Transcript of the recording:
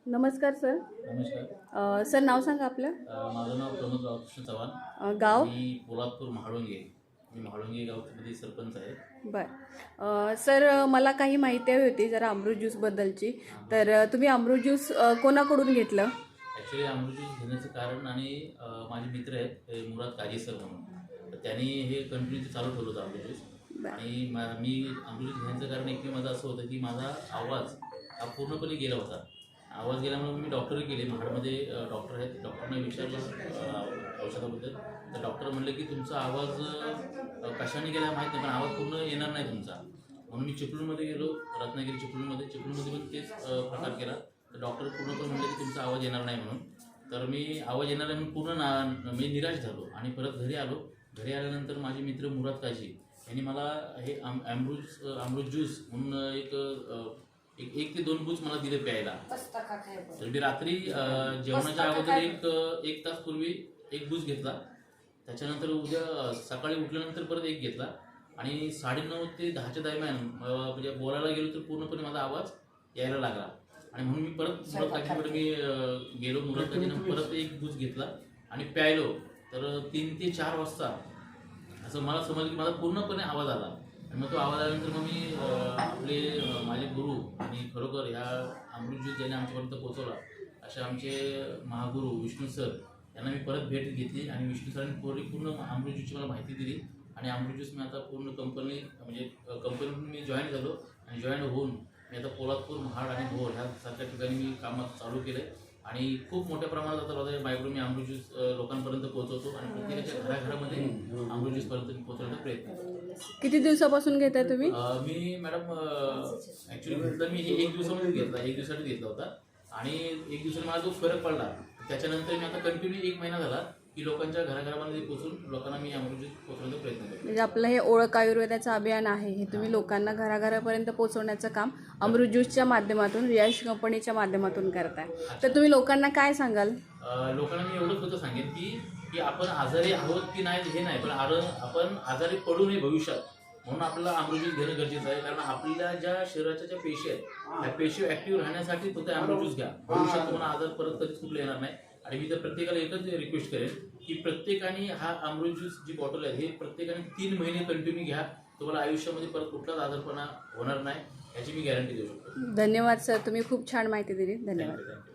नमस्कार सर. नमस्कार. सर नाव सांगा आपलं. माझं नाव प्रमोद रामकृष्ण चव्हाण. गाव. मी पोलादपूर महाळुंगे. मी महाळुंगे गावमध्ये सरपंच आहे. बर. सर मला काही माहिती हवी होती जरा अमृत ज्यूसबद्दलची. तर तुम्ही अमृत ज्यूस कोणाकडून घेतलं? ॲक्च्युली अमृत ज्यूस घेण्याचं कारण आणि माझे मित्र आहेत ते मुराद काजी सर म्हणून, तर त्यांनी हे कंटिन्यू चालू ठेवलं होतं अमृत ज्यूस. आणि मी अमृत ज्यूस घेण्याचं कारण एकही माझं असं होतं की माझा आवाज हा पूर्णपणे गेला होता. आवाज गेल्यामुळे मी डॉक्टरही गेले. महाडमध्ये डॉक्टर आहेत, डॉक्टरने विचारलं औषधाबद्दल. तर डॉक्टर म्हणले की तुमचा आवाज कशाने गेला माहीत नाही, पण आवाज पूर्ण येणार नाही तुमचा. म्हणून मी चिपळूणमध्ये गेलो, रत्नागिरी चिपळूणमध्ये पण तेच प्रकार केला. तर डॉक्टर पूर्णपणे म्हणले की तुमचा आवाज येणार नाही म्हणून. तर मी आवाज येणार नाही म्हणून पूर्ण मी निराश झालो आणि परत घरी आलो. घरी आल्यानंतर माझे मित्र मुराद काजी यांनी मला हे अमृत ज्यूस म्हणून एक ते 2 बूच मला दिले प्यायला. तर मी रात्री जेवणाच्या अगोदर एक तास पूर्वी 1 बूच घेतला. त्याच्यानंतर उद्या सकाळी उठल्यानंतर परत 1 घेतला आणि 9:30 ते 10च्या दरम्यान म्हणजे बोलायला गेलो तर पूर्णपणे माझा आवाज यायला लागला. आणि म्हणून मी परत मुराद काकीकडे गेलो. मुराद काकीनं परत 1 बूच घेतला आणि प्यायलो. तर 3 ते 4 वाजता असं मला समजलं की माझा पूर्णपणे आवाज आला. आणि मग तो आवाज आल्यानंतर मग मी आपले माझे गुरु आणि खरोखर ह्या अमृत ज्यूस ज्याने आमच्यापर्यंत पोहोचवला असे आमचे महागुरू विष्णू सर यांना मी परत भेट घेतली. आणि विष्णू सरांनी पूर्ण अमृत ज्यूसची मला माहिती दिली. आणि अमृत ज्यूस मी आता पूर्ण कंपनीतून मी जॉईन झालो. आणि जॉईन होऊन मी आता पोलादपूर, महाड आणि भोर ह्या सारख्या ठिकाणी मी कामात चालू केलं. आणि खूप मोठ्या प्रमाणात आता माझ्या बायकडून मी अमृत ज्यूस लोकांपर्यंत पोहोचवतो आणि प्रत्येकाच्या घराघरामध्ये अमृत ज्यूसपर्यंत पोहोचवण्याचा प्रयत्न करतो. किती दिवसापासून घेताय तुम्ही? मी मॅडम ॲक्च्युली घेतला मी 1 दिवसामध्येच घेतला, 1 दिवसासाठी घेतला होता. आणि 1 दिवसात मला जो फरक पडला त्याच्यानंतर मी आता कंटिन्यू 1 महिना झाला की लोकांच्या घराघरामध्ये पोहोचून लोकांना मी अमृत ज्यूस पोहोचवण्याचा प्रयत्न करतो. म्हणजे आपलं हे ओळख आयुर्वेदाचं अभियान आहे, हे तुम्ही लोकांना घराघरापर्यंत पोहोचवण्याचं काम अमृत ज्यूसच्या माध्यमातून, रियाश कंपनीच्या माध्यमातून करताय. तर तुम्ही लोकांना काय सांगाल? लोकांना मी एवढंच होतं सांगेन की आपण आजारी आहोत की नाही हे नाही, पण आपण आजारी पडू नये भविष्यात म्हणून आपल्याला अमृत ज्यूस घेणं गरजेचं आहे. कारण आपल्या ज्या शरीराच्या ज्या पेशी आहेत त्या पेशी ॲक्टिव्ह राहण्यासाठी फक्त अमृत ज्यूस घ्या. भविष्यात तुम्हाला आजार परत कधीच कुठला येणार नाही. आणि मी तर प्रत्येकाला एकच रिक्वेस्ट करेन की प्रत्येकाने हा अमृत ज्यूस जी बॉटल आहे हे प्रत्येकाने 3 महिने कंटिन्यू घ्या. तुम्हाला आयुष्यामध्ये परत कुठलाच आजारपणा होणार नाही याची मी गॅरंटी देऊ शकतो. धन्यवाद सर, तुम्ही खूप छान माहिती दिली. धन्यवाद. थँक्यू.